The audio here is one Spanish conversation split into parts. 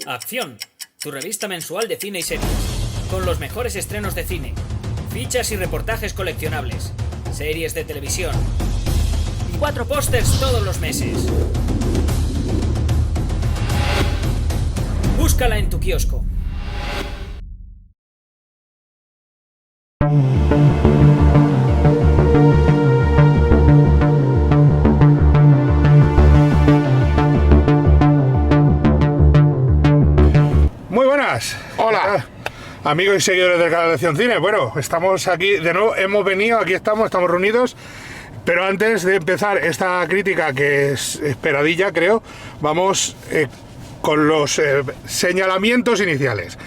Acción, tu revista mensual de cine y series, con los mejores estrenos de cine, fichas y reportajes coleccionables, series de televisión y 4 pósters todos los meses. Búscala en tu kiosco. Muy buenas. Hola. Amigos y seguidores del canal de Acción Cine. Bueno, estamos aquí de nuevo, hemos venido, aquí estamos reunidos. Pero antes de empezar esta crítica, que es esperadilla, creo, vamos con los señalamientos iniciales.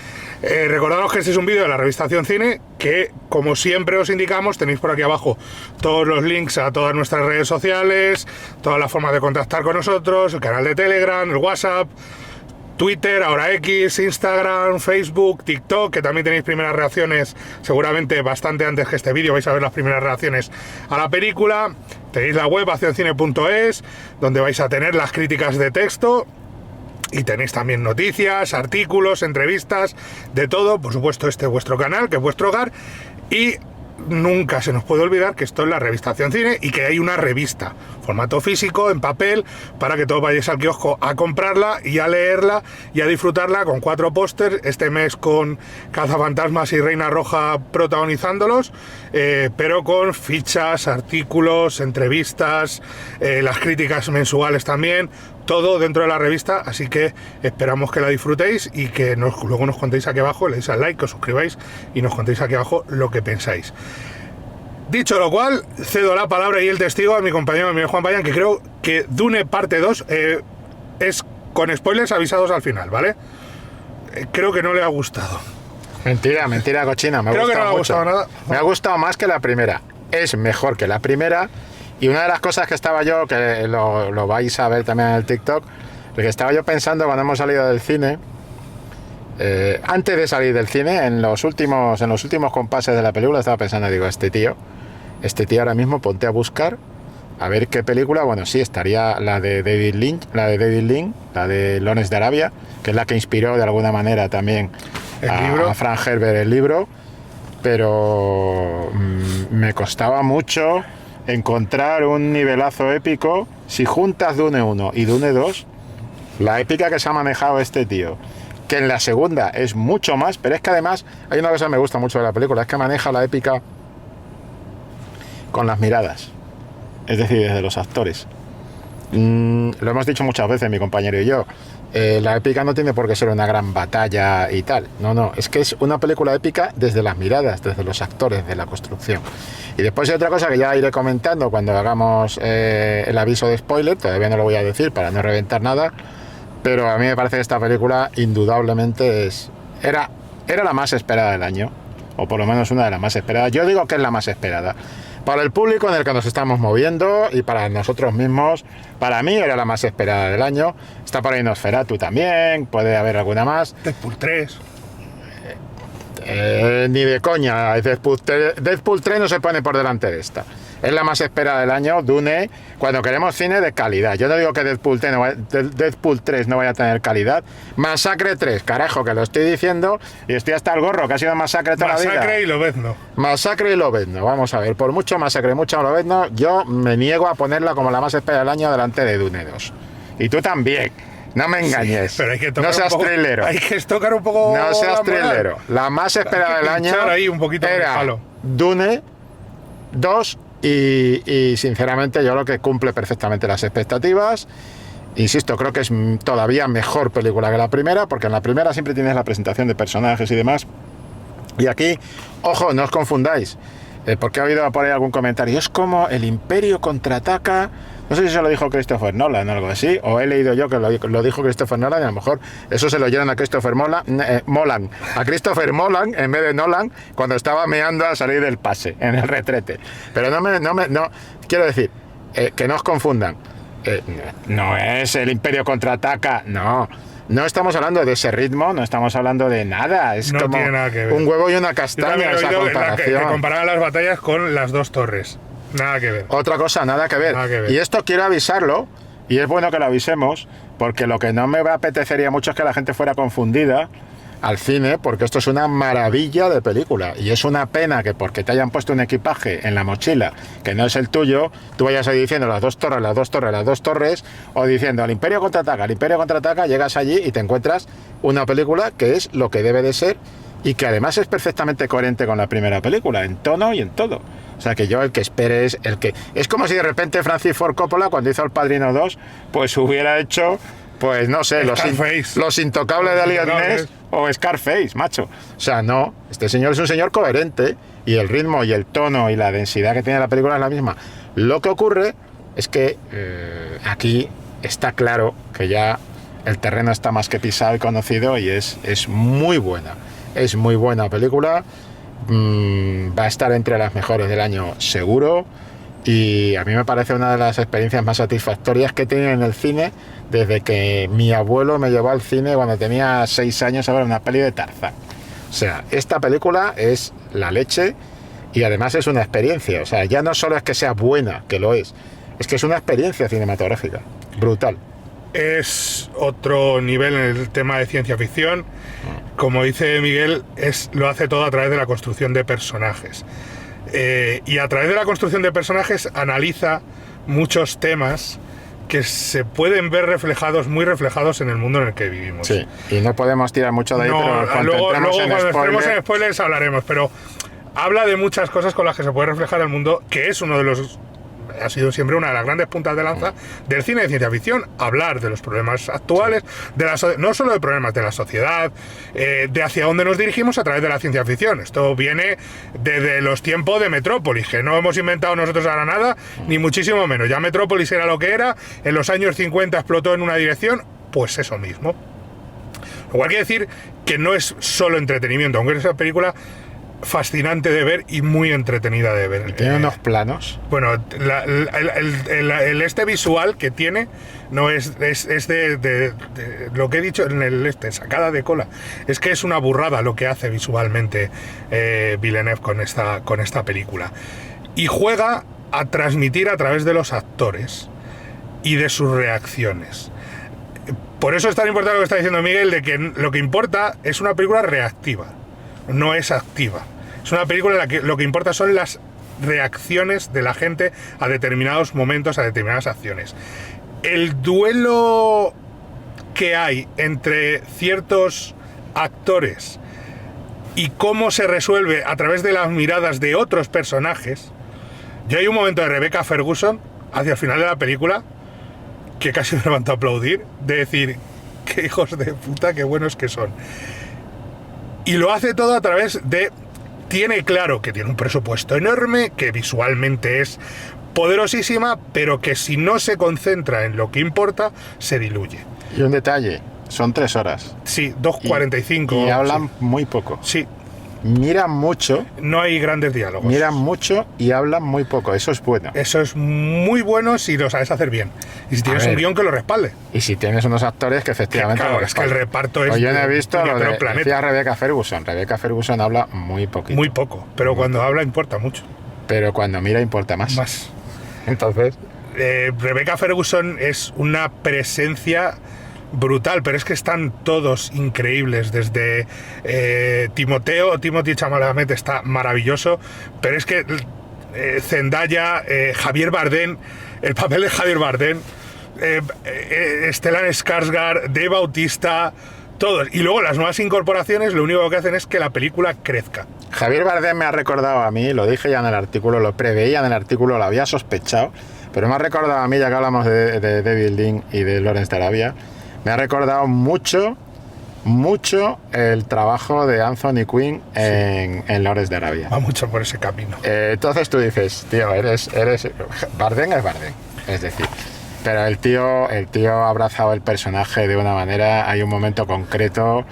Recordaros que este es un vídeo de la revista Acción Cine, que como siempre os indicamos, tenéis por aquí abajo todos los links a todas nuestras redes sociales, todas las formas de contactar con nosotros, el canal de Telegram, el WhatsApp, Twitter, ahora X, Instagram, Facebook, TikTok, que también tenéis primeras reacciones, seguramente bastante antes que este vídeo vais a ver las primeras reacciones a la película. Tenéis la web accioncine.es, donde vais a tener las críticas de texto, y tenéis también noticias, artículos, entrevistas, de todo. Por supuesto, este es vuestro canal, que es vuestro hogar, y nunca se nos puede olvidar que esto es la revista Acción Cine y que hay una revista, formato físico, en papel, para que todos vayáis al kiosco a comprarla y a leerla y a disfrutarla, con 4 pósters, este mes con Cazafantasmas y Reina Roja protagonizándolos, pero con fichas, artículos, entrevistas, las críticas mensuales también, todo dentro de la revista. Así que esperamos que la disfrutéis y que luego nos contéis aquí abajo, le deis al like, que os suscribáis y nos contéis aquí abajo lo que pensáis. Dicho lo cual, cedo la palabra y el testigo a mi compañero Miguel Juan Payán, que creo que Dune parte 2 es con spoilers avisados al final, ¿vale? Creo que no le ha gustado. Mentira cochina, me ha gustado mucho. Nada. Me ha gustado más que la primera. Es mejor que la primera. Y una de las cosas que estaba yo, que lo vais a ver también en el TikTok, lo que estaba yo pensando cuando hemos salido del cine, antes de salir del cine, en los últimos compases de la película, estaba pensando, digo, este tío ahora mismo, ponte a buscar a ver qué película. Bueno, sí, estaría la de David Lynch, la de Lawrence de Arabia, que es la que inspiró de alguna manera también a Frank Herbert el libro, pero me costaba mucho encontrar un nivelazo épico. Si juntas Dune 1 y Dune 2, la épica que se ha manejado este tío, que en la segunda es mucho más, pero es que además hay una cosa que me gusta mucho de la película, es que maneja la épica con las miradas, es decir, desde los actores. Lo hemos dicho muchas veces mi compañero y yo, la épica no tiene por qué ser una gran batalla y tal, no, es que es una película épica desde las miradas, desde los actores, de la construcción. Y después hay otra cosa que ya iré comentando cuando hagamos el aviso de spoiler, todavía no lo voy a decir para no reventar nada, pero a mí me parece que esta película indudablemente era la más esperada del año, o por lo menos una de las más esperadas. Yo digo que es la más esperada. Para el público en el que nos estamos moviendo y para nosotros mismos, para mí era la más esperada del año. Está por ahí Nosferatu también, puede haber alguna más. Deadpool 3. Ni de coña, Deadpool 3 no se pone por delante de esta. Es la más esperada del año, Dune, cuando queremos cine de calidad. Yo no digo que Deadpool 3 no vaya a tener calidad. Masacre 3, carajo, que lo estoy diciendo y estoy hasta el gorro, que ha sido Masacre toda la vida. Masacre y Lobezno, vamos a ver, por mucho Masacre, mucho Lobezno, yo me niego a ponerla como la más esperada del año delante de Dune 2. Y tú también. No me engañes, sí, pero hay que no seas trilero. Hay que tocar un poco. No seas trilero. La más esperada del año ahí un poquito era Dune 2 y sinceramente yo creo que cumple perfectamente las expectativas. Insisto, creo que es todavía mejor película que la primera, porque en la primera siempre tienes la presentación de personajes y demás. Y aquí, ojo, no os confundáis, porque ha habido por ahí algún comentario. Es como el Imperio contraataca. No sé si se lo dijo Christopher Nolan o algo así, o he leído yo que lo dijo Christopher Nolan, y a lo mejor eso se lo llevan a Christopher Molan, a Christopher Molan en vez de Nolan, cuando estaba meando a salir del pase, en el retrete. Pero no quiero decir, que no os confundan, no es el Imperio contraataca, no estamos hablando de ese ritmo, no estamos hablando de nada, es no como tiene nada que ver. Un huevo y una castaña esa comparación. Que comparaban las batallas con las dos torres. Nada que ver. Otra cosa, nada que ver. Y esto quiero avisarlo, Y es bueno que lo avisemos, porque lo que no me apetecería mucho es que la gente fuera confundida al cine, porque esto es una maravilla de película. Y es una pena que porque te hayan puesto un equipaje en la mochila que no es el tuyo, tú vayas ahí diciendo las dos torres, o diciendo el Imperio contraataca, llegas allí y te encuentras una película que es lo que debe de ser y que además es perfectamente coherente con la primera película, en tono y en todo. O sea, que yo el que espere es el que... Es como si de repente Francis Ford Coppola, cuando hizo El Padrino 2, pues hubiera hecho, pues no sé, los Intocables de Elliot Ness o Scarface, macho. O sea, no, este señor es un señor coherente y el ritmo y el tono y la densidad que tiene la película es la misma. Lo que ocurre es que aquí está claro que ya el terreno está más que pisado y conocido y es muy buena. Es muy buena película, va a estar entre las mejores del año seguro y a mí me parece una de las experiencias más satisfactorias que he tenido en el cine desde que mi abuelo me llevó al cine cuando tenía 6 años a ver una peli de Tarzán. O sea, esta película es la leche y además es una experiencia. O sea, ya no solo es que sea buena, que lo es que es una experiencia cinematográfica brutal. Es otro nivel en el tema de ciencia ficción. Como dice Miguel, lo hace todo a través de la construcción de personajes. Y a través de la construcción de personajes analiza muchos temas que se pueden ver muy reflejados en el mundo en el que vivimos. Sí, y no podemos tirar mucho de ahí, pero cuando entremos en spoilers hablaremos, pero habla de muchas cosas con las que se puede reflejar el mundo, que es uno de los... Ha sido siempre una de las grandes puntas de lanza del cine de ciencia ficción, hablar de los problemas actuales, no solo de problemas de la sociedad, de hacia dónde nos dirigimos a través de la ciencia ficción. Esto viene desde los tiempos de Metrópolis, que no hemos inventado nosotros ahora nada, ni muchísimo menos. Ya Metrópolis era lo que era, en los años 50 explotó en una dirección, pues eso mismo. Lo cual quiere decir que no es solo entretenimiento, aunque es una película fascinante de ver y muy entretenida de ver. Tiene unos planos. Bueno, el este visual que tiene no es de lo que he dicho en el sacada de cola. Es que es una burrada lo que hace visualmente Villeneuve con esta película. Y juega a transmitir a través de los actores y de sus reacciones. Por eso es tan importante lo que está diciendo Miguel, de que lo que importa es una película reactiva, no es activa. Es una película en la que lo que importa son las reacciones de la gente a determinados momentos, a determinadas acciones. El duelo que hay entre ciertos actores y cómo se resuelve a través de las miradas de otros personajes. Yo hay un momento de Rebecca Ferguson, hacia el final de la película, que casi me levanto a aplaudir, de decir, qué hijos de puta, qué buenos que son. Y lo hace todo a través de... Tiene claro que tiene un presupuesto enorme, que visualmente es poderosísima, pero que si no se concentra en lo que importa, se diluye. Y un detalle, son 3 horas. Sí, 2:45. Y hablan muy poco. Sí. Miran mucho. No hay grandes diálogos. Miran mucho y hablan muy poco. Eso es bueno. Eso es muy bueno si lo sabes hacer bien. Y si tienes un guión que lo respalde. Y si tienes unos actores que efectivamente claro, es que el reparto es... Yo no he visto lo de decía Rebecca Ferguson. Rebecca Ferguson habla muy poquito. Muy poco, pero cuando habla importa mucho. Pero cuando mira importa más. Más. Entonces... Rebecca Ferguson es una presencia... brutal, pero es que están todos increíbles, desde Timothy Chalamet está maravilloso, pero es que Zendaya, Javier Bardem, el papel de Javier Bardem, Stellan Skarsgård, Dave Bautista, todos, y luego las nuevas incorporaciones lo único que hacen es que la película crezca. Javier Bardem me ha recordado a mí, lo dije ya en el artículo, lo preveía en el artículo, lo había sospechado, pero me ha recordado a mí, ya que hablamos de David Lean y de Lawrence de Arabia, me ha recordado mucho el trabajo de Anthony Quinn en Lawrence de Arabia. Va mucho por ese camino. Entonces tú dices, tío, eres Bardem es Bardem, es decir, pero el tío ha abrazado el personaje de una manera. Hay un momento concreto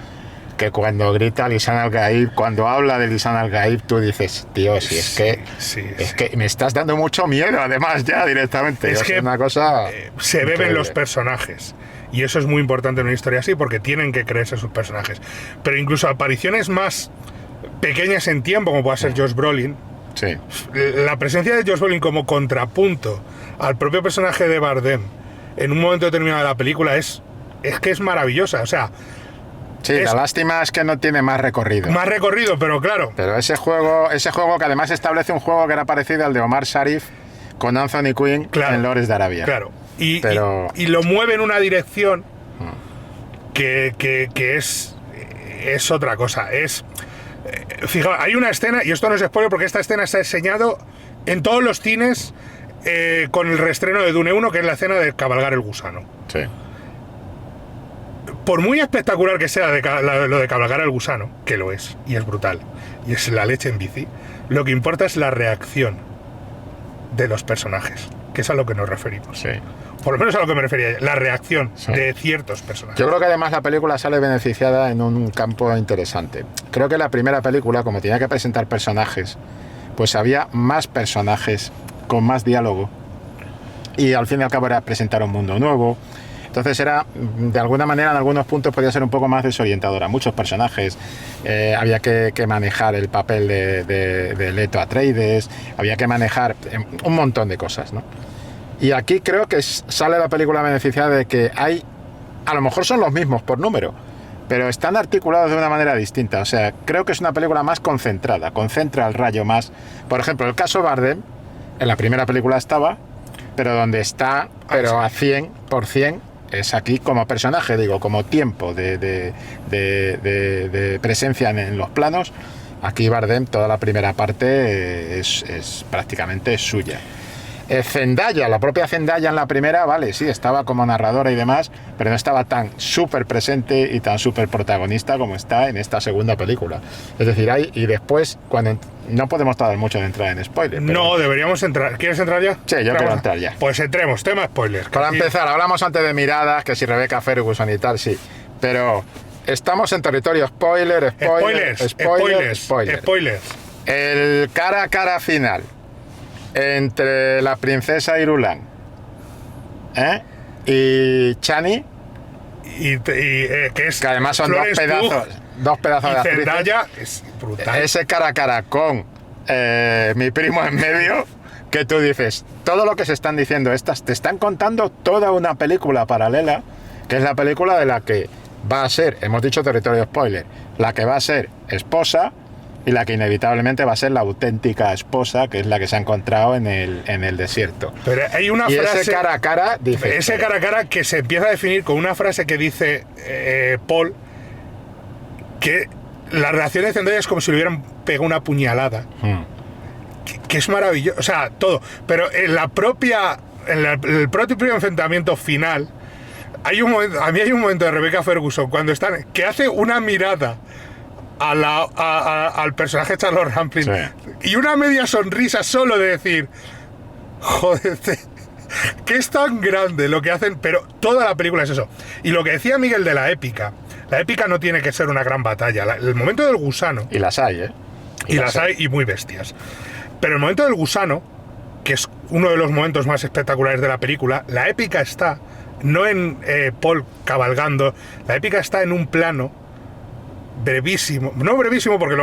que cuando grita Lisan Al-Gaib, cuando habla de Lisan Al-Gaib, tú dices, tío, si es que me estás dando mucho miedo, además ya directamente. Es que una cosa se beben los personajes. Y eso es muy importante en una historia así, porque tienen que creerse sus personajes. Pero incluso apariciones más pequeñas en tiempo, como puede ser Josh Brolin, sí. La presencia de Josh Brolin como contrapunto al propio personaje de Bardem, en un momento determinado de la película es que es maravillosa, o sea... Sí, la lástima es que no tiene más recorrido. Más recorrido, pero claro. Pero ese juego que además establece un juego que era parecido al de Omar Sharif con Anthony Quinn en Lawrence de Arabia. Claro. Y lo mueve en una dirección que es otra cosa. Fijaos, hay una escena, y esto no es spoiler porque esta escena se ha enseñado en todos los cines con el reestreno de Dune 1, que es la escena de cabalgar el gusano. Sí. Por muy espectacular que sea lo de cabalgar al gusano, que lo es, y es brutal, y es la leche en bici, lo que importa es la reacción de los personajes, que es a lo que nos referimos. Sí. Por lo menos a lo que me refería, la reacción de ciertos personajes. Yo creo que además la película sale beneficiada en un campo interesante. Creo que la primera película, como tenía que presentar personajes, pues había más personajes con más diálogo, y al fin y al cabo era presentar un mundo nuevo. Entonces era, de alguna manera, en algunos puntos podía ser un poco más desorientadora. Muchos personajes, había que manejar el papel de Leto Atreides, había que manejar un montón de cosas, ¿no? Y aquí creo que sale la película beneficiada de que a lo mejor son los mismos por número, pero están articulados de una manera distinta. O sea, creo que es una película más concentrada, concentra el rayo más. Por ejemplo, el caso Bardem, en la primera película estaba, pero donde está, pero a 100%, es aquí como personaje, digo, como tiempo de presencia en los planos. Aquí Bardem, toda la primera parte es prácticamente suya. Zendaya, la propia Zendaya en la primera, vale, sí, estaba como narradora y demás, pero no estaba tan súper presente y tan súper protagonista como está en esta segunda película. Es decir, y después, cuando no podemos tardar mucho en entrar en spoilers. No, deberíamos entrar. ¿Quieres entrar ya? Sí, yo quiero entrar ya. Pues entremos, tema spoilers. Para empezar, hablamos antes de miradas, que si Rebecca Ferguson y tal, sí, pero estamos en territorio spoilers. El cara a cara final entre la princesa Irulan y Chani, que además son dos pedazos de actrices. Zendaya es brutal. Ese cara a cara con mi primo en medio, que tú dices, todo lo que se están diciendo te están contando toda una película paralela, que es la película de la que va a ser, hemos dicho territorio spoiler, la que va a ser esposa y la que inevitablemente va a ser la auténtica esposa, que es la que se ha encontrado en el desierto. Pero hay una frase... ese cara a cara, dice... Ese cara a cara que se empieza a definir con una frase que dice Paul, que la reacción de Zendaya es como si le hubieran pegado una puñalada. Que es maravilloso, o sea, todo. Pero en el propio enfrentamiento final, a mí hay un momento de Rebecca Ferguson cuando están, que hace una mirada al personaje Charlotte Rampling, y una media sonrisa solo de decir, joder, que es tan grande lo que hacen, pero toda la película es eso. Y lo que decía Miguel de la épica no tiene que ser una gran batalla. El momento del gusano, y las hay, y las hay, y muy bestias, pero el momento del gusano, que es uno de los momentos más espectaculares de la película, la épica está no en Paul cabalgando, la épica está en un plano brevísimo, no brevísimo porque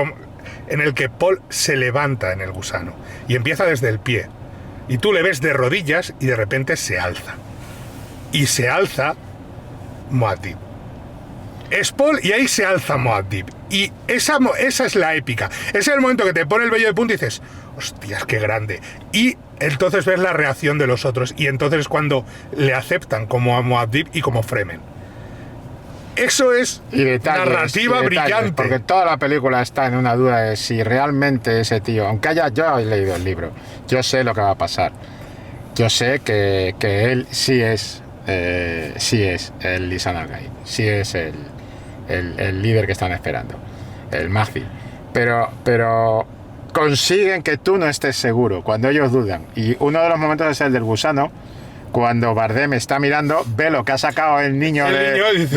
en el que Paul se levanta en el gusano y empieza desde el pie, y tú le ves de rodillas y de repente se alza, y se alza Muad'Dib. Es Paul y ahí se alza Muad'Dib, y esa es la épica. Ese es el momento que te pone el vello de punta y dices, hostias, qué grande. Y entonces ves la reacción de los otros, y entonces es cuando le aceptan como a Muad'Dib y como Fremen. Eso es narrativa brillante. Porque toda la película está en una duda de si realmente ese tío, aunque yo he leído el libro, yo sé lo que va a pasar. Yo sé que él sí es el Lisan al-Gaib, sí es el líder que están esperando, el Mahdi. Pero consiguen que tú no estés seguro cuando ellos dudan. Y uno de los momentos es el del gusano, cuando Bardem está mirando, ve lo que ha sacado el niño de la arena, y dice,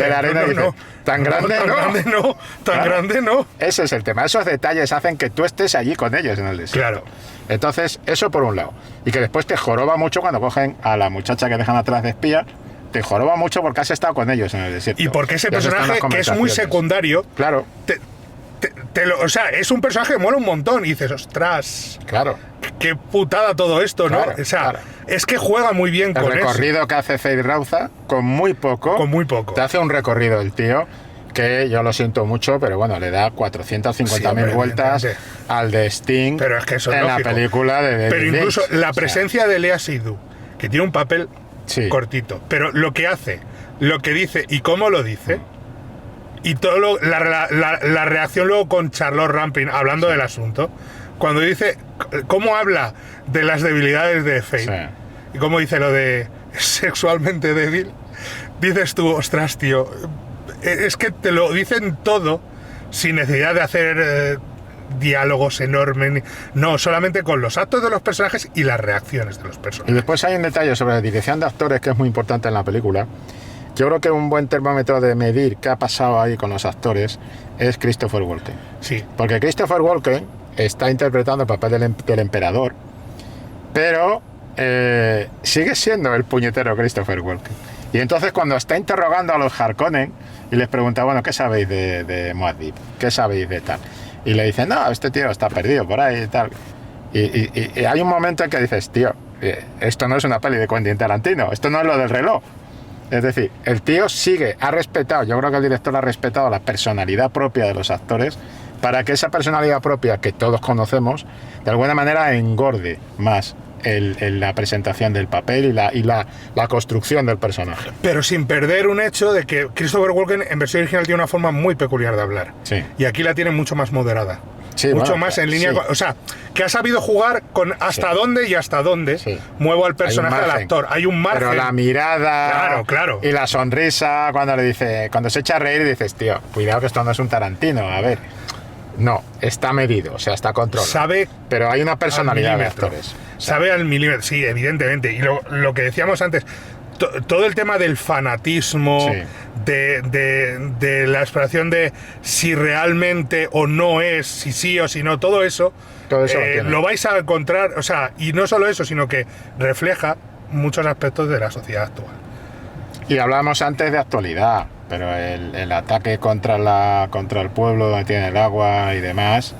tan grande no. Ese es el tema. Esos detalles hacen que tú estés allí con ellos en el desierto. Claro. Entonces, eso por un lado. Y que después te joroba mucho cuando cogen a la muchacha que dejan atrás de espía. Te joroba mucho porque has estado con ellos en el desierto. Y porque ese personaje, que es muy secundario, claro, o sea, es un personaje que mola un montón y dices, ostras, claro, qué putada todo esto, ¿no? Claro, o sea, claro. es que juega muy bien con el recorrido que hace Fade Rauza, con muy poco. Con muy poco. Te hace un recorrido el tío, que yo lo siento mucho, pero bueno, le da 450.000 vueltas al de Sting, pero es que eso es en lógico. La película de David Pero incluso Lynch. la presencia de Léa Seydoux, que tiene un papel cortito, pero lo que hace, lo que dice y cómo lo dice, y todo la reacción luego con Charlotte Rampling hablando del asunto, cuando dice cómo habla de las debilidades de Fate y cómo dice lo de sexualmente débil, dices tú, ostras, tío, es que te lo dicen todo sin necesidad de hacer diálogos enormes, no, solamente con los actos de los personajes y las reacciones de los personajes. Y después hay un detalle sobre la dirección de actores que es muy importante en la película. Yo creo que un buen termómetro de medir qué ha pasado ahí con los actores es Christopher Walken. Sí. Porque Christopher Walken está interpretando el papel del emperador, pero sigue siendo el puñetero Christopher Walken. Y entonces cuando está interrogando a los Harkonnen y les pregunta, bueno, ¿qué sabéis de Muad'Dib? ¿Qué sabéis de tal? Y le dicen, no, este tío está perdido por ahí y tal. Y hay un momento en que dices, tío, esto no es una peli de Quentin Tarantino, esto no es lo del reloj. Es decir, el tío ha respetado, yo creo que el director ha respetado la personalidad propia de los actores para que esa personalidad propia que todos conocemos, de alguna manera engorde más la presentación del papel y la construcción del personaje. Pero sin perder un hecho de que Christopher Walken en versión original tiene una forma muy peculiar de hablar. Sí. Y aquí la tiene mucho más moderada. Sí, mucho más en línea con, o sea, que ha sabido jugar con hasta dónde y hasta dónde muevo al personaje al actor. Hay un margen. Pero la mirada claro. Y la sonrisa cuando se echa a reír dices, tío, cuidado que esto no es un Tarantino, a ver. No, está medido, o sea, está controlado. Pero hay una personalidad de actores. Sabe al milímetro, sí, evidentemente. Y lo que decíamos antes, todo el tema del fanatismo, de la exploración de si realmente o no es, si sí o si no, todo eso lo vais a encontrar, o sea, y no solo eso, sino que refleja muchos aspectos de la sociedad actual. Y hablábamos antes de actualidad, pero el ataque contra el pueblo donde tiene el agua y demás,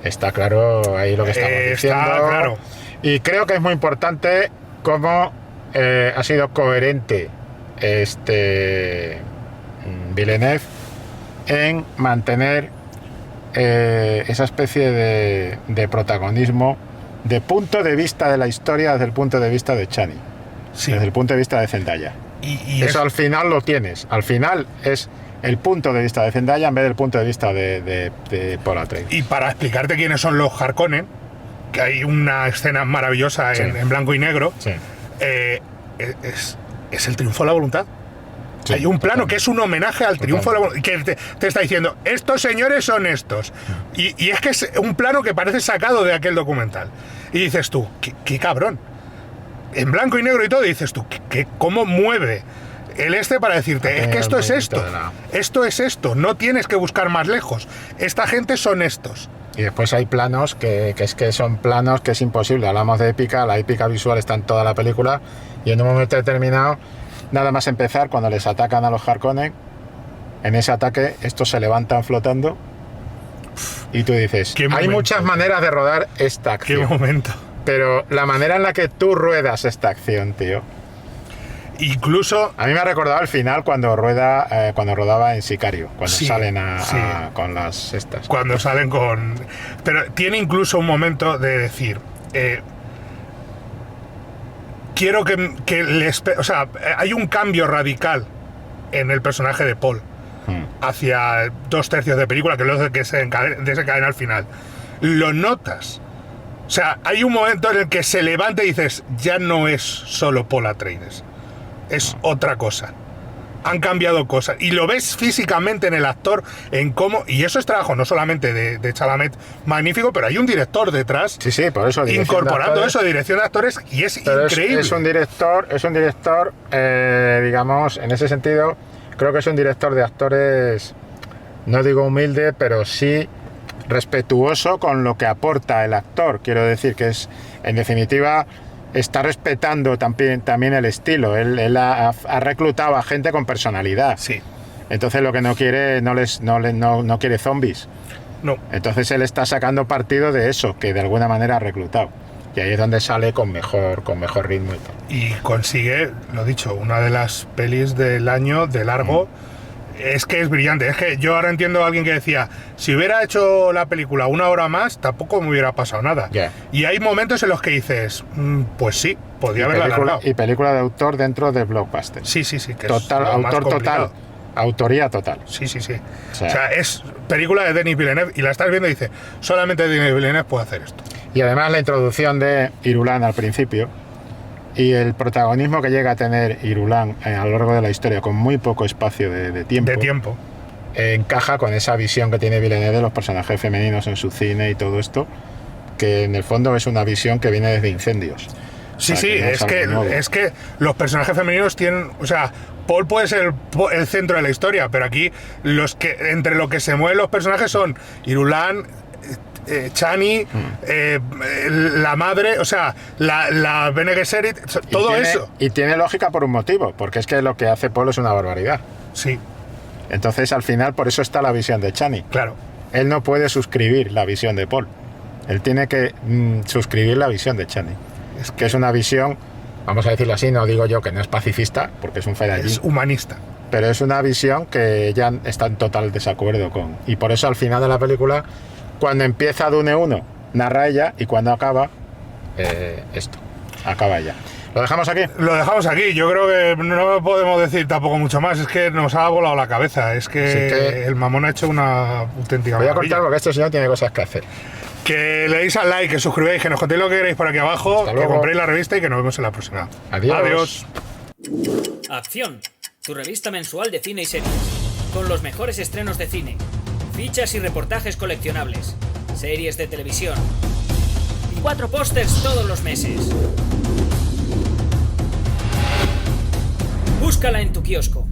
está claro ahí lo que estamos diciendo. Está claro. Y creo que es muy importante cómo ha sido coherente Villeneuve en mantener esa especie de protagonismo de punto de vista de la historia desde el punto de vista de Chani, desde el punto de vista de Zendaya. Y eso al final lo tienes. Al final es el punto de vista de Zendaya en vez del punto de vista de Paul Atreides. Y para explicarte quiénes son los Harkonnen, que hay una escena maravillosa en blanco y negro, es el triunfo de la voluntad. Sí, hay un plano que es un homenaje al triunfo de la voluntad, que te está diciendo, estos señores son estos. Y es que es un plano que parece sacado de aquel documental. Y dices tú, qué cabrón. En blanco y negro y todo, y dices tú, ¿cómo mueve el para decirte, es que esto es esto, esto es esto, no tienes que buscar más lejos, esta gente son estos. Y después hay planos que son planos que es imposible. Hablamos de épica, la épica visual está en toda la película, y en un momento determinado, nada más empezar, cuando les atacan a los Harkonnen, en ese ataque estos se levantan flotando y tú dices, hay muchas maneras de rodar esta acción. Qué momento. Pero la manera en la que tú ruedas esta acción, tío, incluso a mí me ha recordado al final cuando rodaba en Sicario, cuando salen con las estas. Cuando salen con... Pero tiene incluso un momento de decir, quiero que les... O sea, hay un cambio radical en el personaje de Paul hacia 2/3 de película, que es lo que se desencadena al final. Lo notas. O sea, hay un momento en el que se levanta y dices, ya no es solo Paul Atreides, es otra cosa. Han cambiado cosas. Y lo ves físicamente en el actor, en cómo... Y eso es trabajo no solamente de Chalamet magnífico, pero hay un director detrás. Sí, por eso. Incorporando eso, dirección de actores, y es increíble. Es un director, digamos, en ese sentido, creo que es un director de actores, no digo humilde, pero sí respetuoso con lo que aporta el actor. Quiero decir que es, en definitiva, está respetando también el estilo. Él ha reclutado a gente con personalidad. Sí. Entonces lo que no quiere, no quiere zombies. No. Entonces él está sacando partido de eso, que de alguna manera ha reclutado. Y ahí es donde sale con mejor ritmo y tal. Y consigue, lo dicho, una de las pelis del año de largo. Es que es brillante. Es que yo ahora entiendo a alguien que decía, si hubiera hecho la película 1 hora más, tampoco me hubiera pasado nada. Yeah. Y hay momentos en los que dices, pues sí, podía haberla alargado. Y película de autor dentro de Blockbuster. Sí, que total, es autor total. Autoría total. Sí. O sea, es película de Denis Villeneuve y la estás viendo y dices, solamente Denis Villeneuve puede hacer esto. Y además la introducción de Irulan al principio y el protagonismo que llega a tener Irulan a lo largo de la historia con muy poco espacio de tiempo. Encaja con esa visión que tiene Villeneuve de los personajes femeninos en su cine y todo esto, que en el fondo es una visión que viene desde Incendios. Sí, es que los personajes femeninos tienen, o sea, Paul puede ser el centro de la historia, pero aquí entre lo que se mueven los personajes son Irulan, Chani, la madre, o sea, la Bene Gesserit, todo eso. Y tiene lógica por un motivo, porque es que lo que hace Paul es una barbaridad. Sí. Entonces, al final, por eso está la visión de Chani. Claro. Él no puede suscribir la visión de Paul. Él tiene que suscribir la visión de Chani. Es que es una visión, vamos a decirlo así, no digo yo que no es pacifista, porque es un fedallín. Es humanista. Pero es una visión que ella está en total desacuerdo con. Y por eso al final de la película, cuando empieza Dune 1, narra ella, y cuando acaba, esto, acaba ella. ¿Lo dejamos aquí? Lo dejamos aquí. Yo creo que no podemos decir tampoco mucho más. Es que nos ha volado la cabeza. Es que el mamón ha hecho una auténtica Voy a maravilla. cortar porque este señor tiene cosas que hacer. Que le deis al like, que suscribáis, que nos contéis lo que queréis por aquí abajo, que compréis la revista y que nos vemos en la próxima. Adiós. Acción, tu revista mensual de cine y series. Con los mejores estrenos de cine, fichas y reportajes coleccionables, series de televisión y 4 pósters todos los meses. Búscala en tu kiosco.